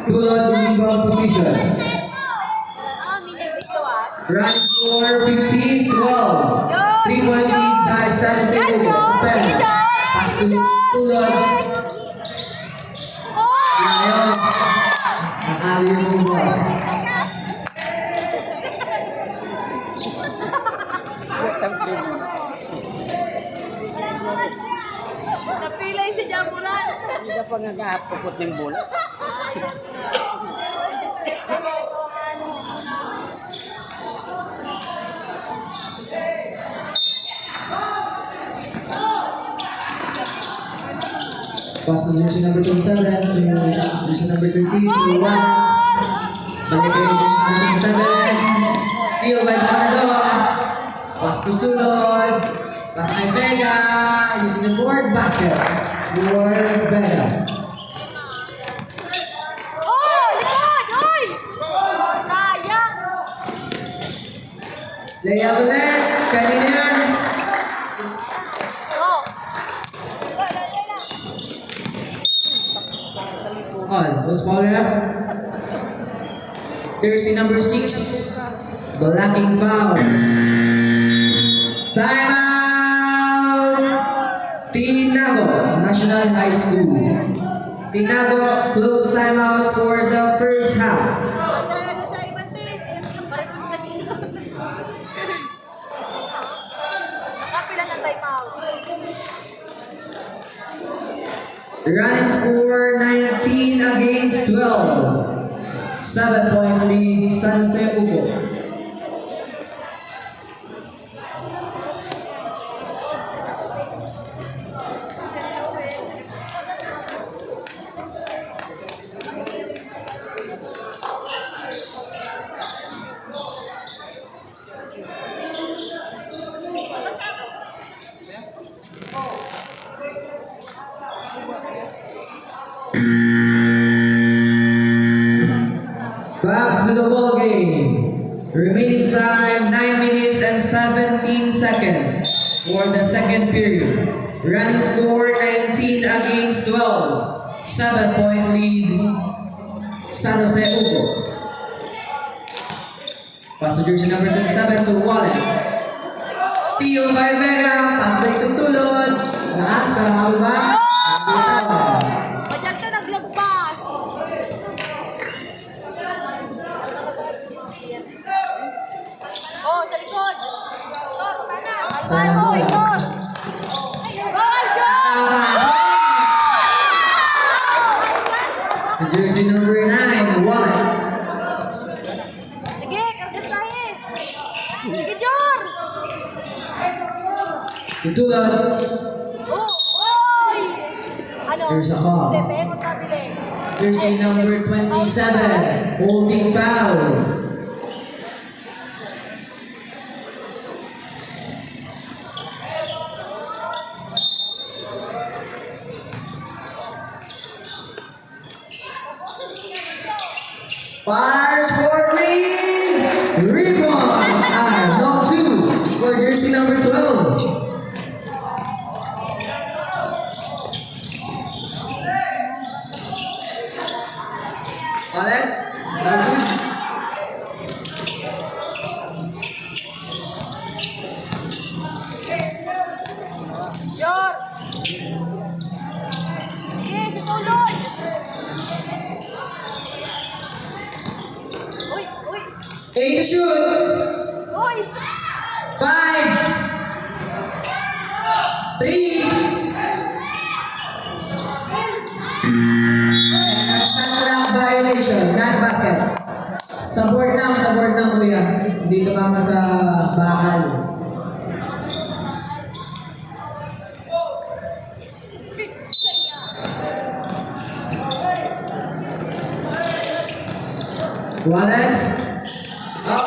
Tulad Domingo position. Running score 15-12. 3-point lead by San Jose Ugo. Pass to Tulad. Ngayon, nakali yung boss. Napilay si Jamulan. Hindi ka pa nag-aapukot ng bola. Pass to jersey number 27 to jersey number 13 to 1. Balik kayo jersey number 27. Steal by Panador. Pass to Tulod. Pass kay Vega. Using the board basket. For Vega. Oh, likod! Oy! Sayang! Layup ulit. Kanina yan. Oh. On. Was foul ref. Jersey number 6. Blocking foul. Timeout! Tinago National High School. Tinago close timeout for the first half. Sa ibang team. Paresun sa dito. Kapila ng time out. Running score 19 against 12. 7-point lead San Jose Ugo. Back to the ball game. Remaining time 9 minutes and 17 seconds for the second period. Running score 19 against 12. 7-point lead San Jose Ugo. Pass to jersey number 27 to Wallet. Steal by Vega. Pass play to Tulod. Lakas para makabal ba? Tawag. Madyag ka naglagpas. Oh, sa likod. Sana Alvaro, mo. ikot. Go, Aljo! Jersey number 9, Wallet. Sige, kargasahin. Sige, Jor. Tutulad. Oh, oy! Ano? There's a call. Hindi, pehemot natin eh. Jersey number 27, holding foul. Fires for me. Rebound. Long 2 for jersey number 12. Wallet. No good. Jor. Sige, si Tulod. Uy, uy. 8 to shoot. Uy! 5, 3, shot clock violation, not basket. Sa board lang kuya. Dito mama sa bakal. Wallets. Up.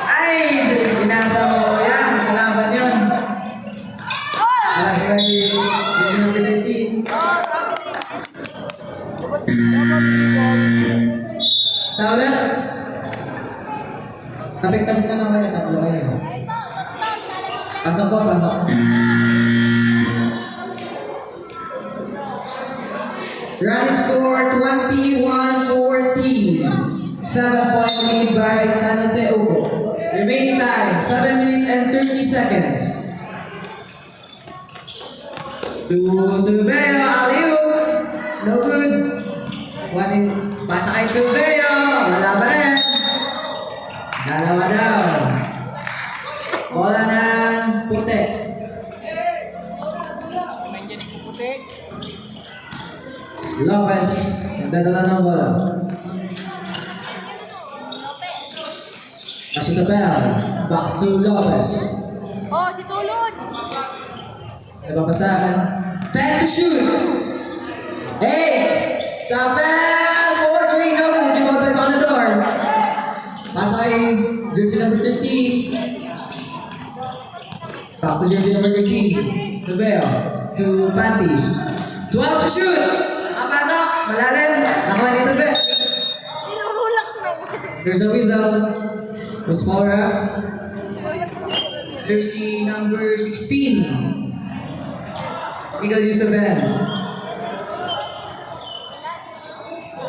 Ay! Pinasa mo. Yan. Kalaban yun. Alas ba si number 19? Sa ulit. Tapik-tapik na lang kayo. Tatlo kayo. Pasok po, pasok. Running score 21-14. 7-point lead by San Jose Ugo. Remaining time, 7 minutes and 30 seconds. To Tubeo, alley-oop. No good. Pasa kay Tubeo. Wala pa rin. Dalawa down. Bola ng puti. Lopez, nagdadala ng bola. Pasok na bell. Back to Lopez. Oh, si Tulon. Napapasahan. 10 to shoot. 8. Tapel. 4-3. No good. You got the door. Pasa kay jersey number 13. Back to jersey number 13. To Bell. To Panty. 12 to shoot. Nakapasok. Malalim. Nakuha ni Tobe. Inulak na. There's a whistle. Who's foul ref? Jersey number 16. Eagle Yusufen.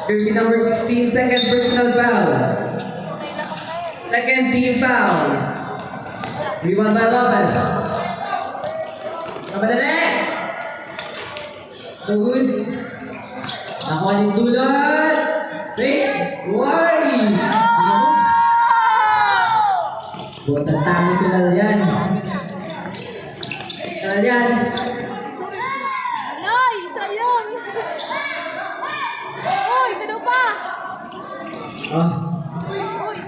Jersey number 16, second personal foul. Second team foul. Rebound by Lopez. Kapadali. No good. Nakuha ng tulad. Fake. Why? Oops. Buatan tangi tulad yan. Tulad yan. Nay, sayang. Uy, sino pa? Oh. Uy.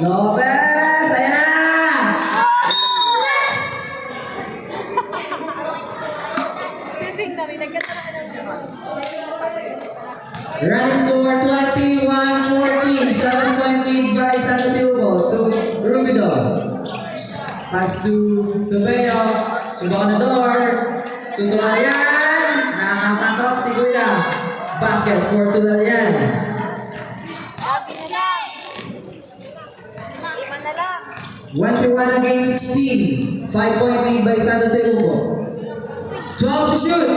Lopez! Ayan na! Siping kami, nagkatara ka ng Running score 21-14. 7-point lead by San Jose Ugo to Rubidon. Pass to Tubeo. Tubo on the door. Tutulayan. Nakakapasok si Kuya. Basket for Tutulayan. Sabi na lang. Iman na lang. 21 against 16. 5-point lead by San Jose Ugo. 12 to shoot.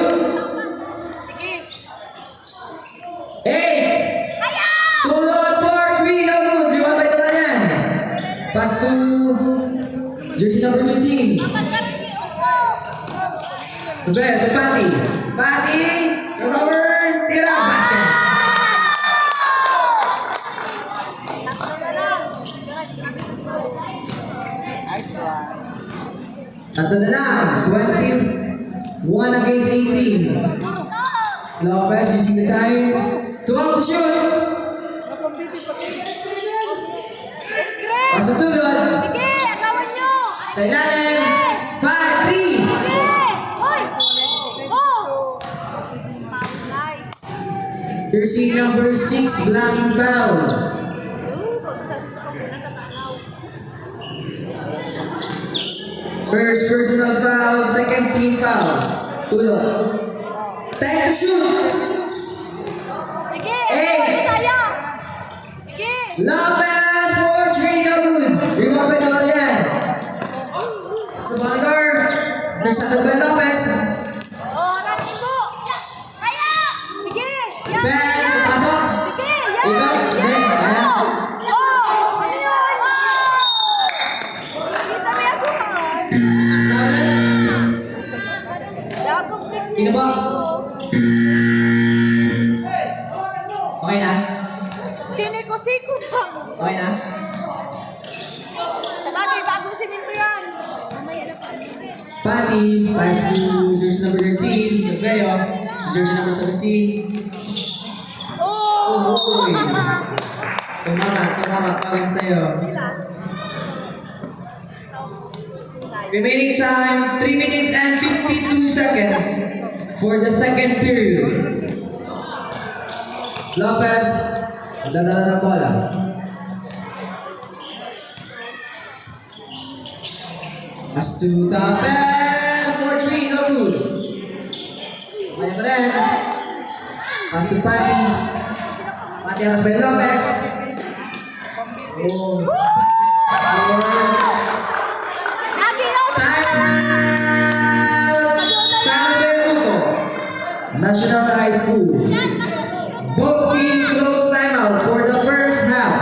Sige. 8. Tulon 4-3. No good. Rebound by Tutulayan. Pass to jersey number 15. Tubeo to Pati. Pati. Crossover. Tira. Basket. Tatlo na lang. Tatlo na lang. 21 against 18. Lopez using the time. 12 to shoot. Script. Pass to Tulon. Sige, agawan nyo. Sa ilalim. 5-3. Sige. Uy. Oh. Nice. Jersey number 6, blocking foul. First personal foul, second team foul. Tulon. 10 to shoot. Sige. Eight. Sayang. Sige. Lopez, 4-3, no good. Rebound by Dorian. Pass the monitor. There's a by Lopez. Oh, running go. Kaya. Sige. Yan. Ben, yan. pasok. Sige. Yan. Ikaw, hindi. Yan. Kaya. Oh. Ano yun? Kita mo yan. Sabi na. Yagong tingin. Sino ba? Okay na? Siniko-siko lang. Okay na? Sa bagay, bagong siminto yan. Mamaya na pa. Pati, pass to jersey number 13. Tubeo. Jersey number 17. Oh! Uy. Tumama, pawin sa'yo. Remaining time, 3 minutes and 52 seconds for the second period. Lopez, dadala ng bola. Pass to Tapel, 4-3, no good. Kaya pa rin. Pass to Pati. Pati alas by Lopez. Oh. Lagi lang! Time out! San Jose Ugo, National High School. Both teams close timeout for the first half.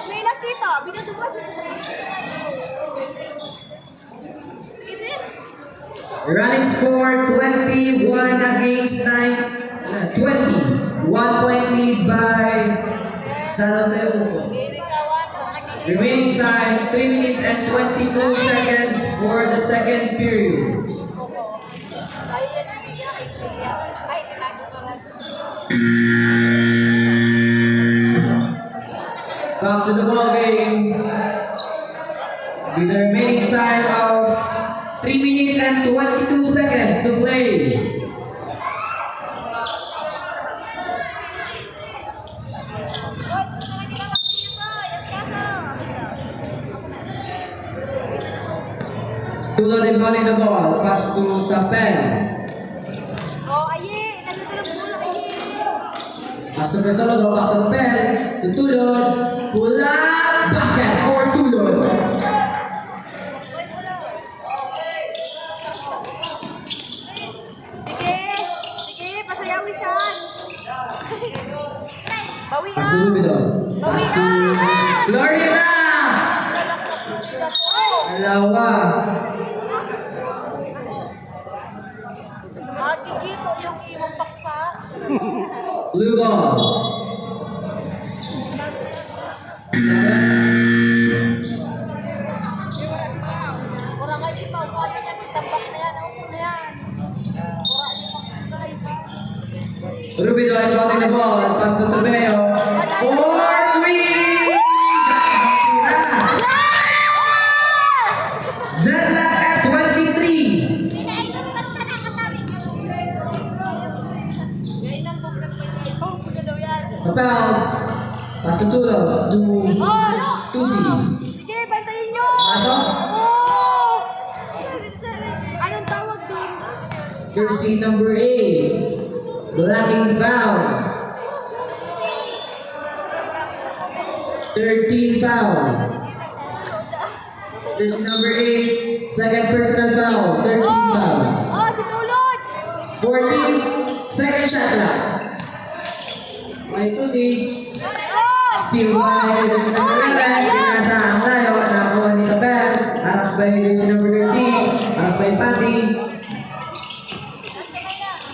May nakita, binatubad. Sige, sir. Running score 21 against 9. 20. 1 point lead by San Jose Uco. Remaining time 3 minutes and 22 seconds for the second period. Back to the ball game with the remaining time of 3 minutes and 22 seconds to play. Tulo din ball the ball. Pass to Tapel. Oh, aye. Nagdadala mo, aye. Pass to Persolo. Back to Tapel. To Tulod. Pull up. Basket for Tulod. Sige. Sige, pasayawin siya. Bawi Pass to Rubido. Pass to Gloria. Dalawa. Dito yung imong pakpak. Blue ball. Kurang aja pa, kung ano yan, tambak na yan, ako na yan. Kurang aja pa, Rubido inbounding the ball. Pass to Treveo. 4-3. Deadlock at 23. Ngayon ang buklat mo yung oh, puno daw yan. Tapel. Pass to Tulo. To Oh, no! Tusi. Sige, bantayin nyo! Pasok. Oh! Anong tawag doon? Jersey number 8. Blocking foul. 13 foul. Jersey number 8. Second personal foul. 13 foul. Oh, sinulod! 14. Second shot clock. Tusi. Oh! Steal by jersey number 11. Pinasa ang layo. Nakuha ni Tapel. Aras by jersey number 13. Aras by Pati.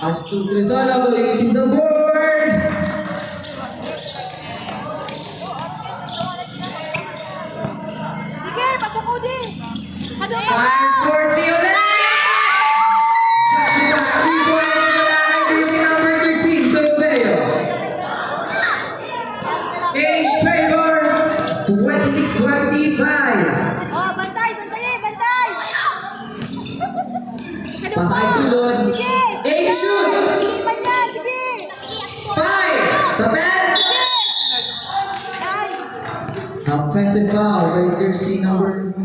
As to Crisolo using the board. Sige, pagbuko din! Ano ba? Fires for Violet. Back-to-back 3 points mula kay jersey number 13, Treveo. Cage favor 26-25. Oh, bantay! Bantay! Bantay! Ano Pasay ba? Tulod. Sige! 8 shoot. Ipan yan! Sige! 5. Tapel. Ay! Offensive foul by jersey number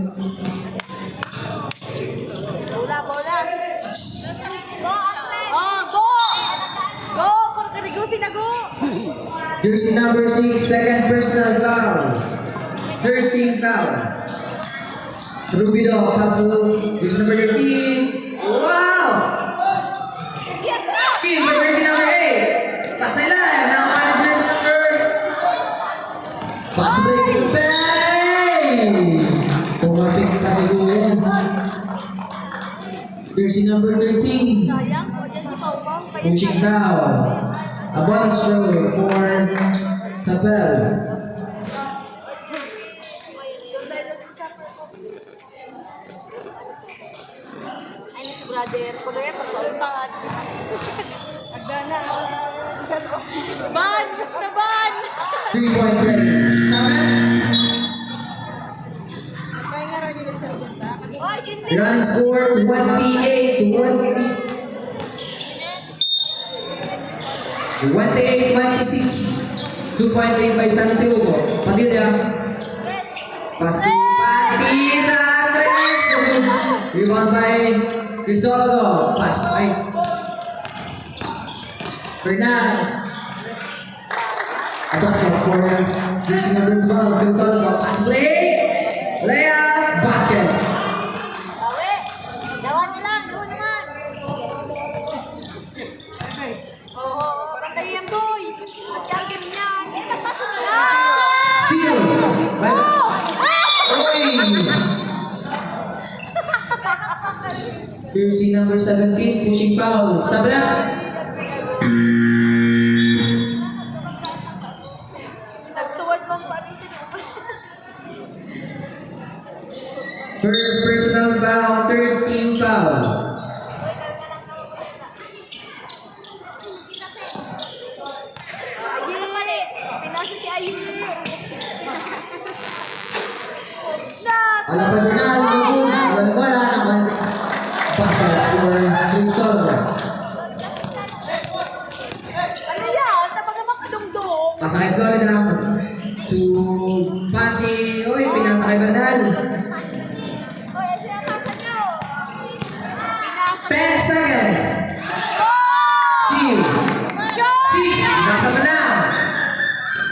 Bola, bola! Oh, go! Go! Kung karigusin na go! Jersey number 6, second personal foul. 13 foul. Rubido, pass to jersey number 13. Wow! Kill by jersey number 8. Pasay lang. Nakakuha ni jersey number. Pass break to Pay. Tumapik pa siguro yan. Jersey number 13. Sayang, o dyan si Pau Pau. Pushing foul. A bonus throw for Tapel. Ay, si brother. Pagaya, pagkauntaan. Agdana. Ban! Basta ban! 3-point play. Samet. Oy, Jinti! Running score 28-20. 28-26. 2-point lead by San Jose Uco. Padilla. Pass to Pati sa Andres. Rebound by Crisologo. Pass by Fernan. A basket for jersey number 12. Crisologo. Pass break. Layup. Basket. Awe! Gawa nilang, gawa naman! Jersey number 17, pushing foul. Sabra. Nagtuwad bang parisin mo? First personal foul, third team foul. Ayun mali. Pinasa si Ayun. Alapan mo na, lugod. Alam mo wala naman. Basa for Quezon. Ano yan? Tabaga makadungdong. Pasa kay Florida. To Pati. Uy, pinasa kay Bernal. Hoy, ay siya kasa nyo. Pinasa. 10 seconds. Team. 6. Nasa mo na.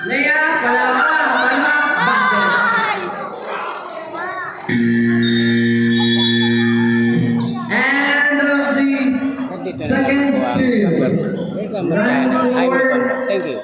Leia, wala pa. Palma. Basket. End of the second period. Welcome. Round I will 4. come back. Thank you.